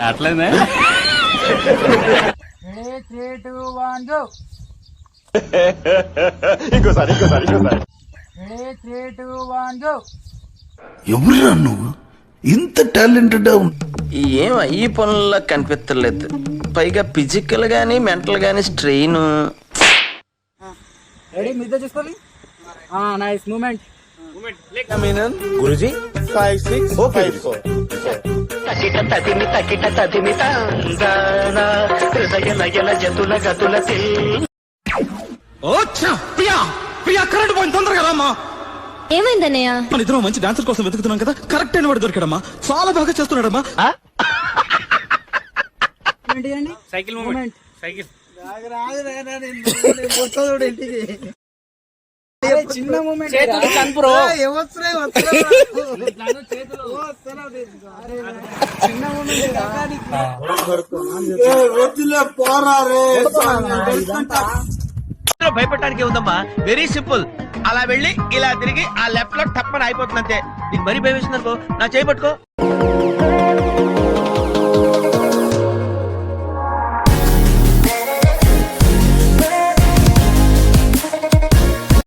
అట్లనే ఇంకోసారి ఎవరురా నువ్వు ఇంత టాలెంటెడ్? ఏం ఈ పనుల్లో కనిపించలేదు. పైగా ఫిజికల్ గానీ మెంటల్ గానీ strain. Nice moment. Guruji 5 6 5 4 current పోయింది, తొందరగా రామ్మా. ఏమైందన్నయ్య? మన ఇద్దరం మంచి డాన్సర్ కోసం వెతుకుతున్నాం కదా, కరెక్ట్ అయిన వాడు దొరికాడమ్మా. చాలా బాగా చేస్తున్నాడమ్మా. Cycle movement. సైకిల్ చిన్న మూమెంట్. భయపడటానికి ఉందమ్మా, వెరీ సింపుల్. అలా వెళ్ళి ఇలా తిరిగి ఆ లెఫ్ట్ లో టప్పని అయిపోతుంది అంతే. నీకు మరీ భయం వేసిందనుకో, నా చేయి పట్టుకో.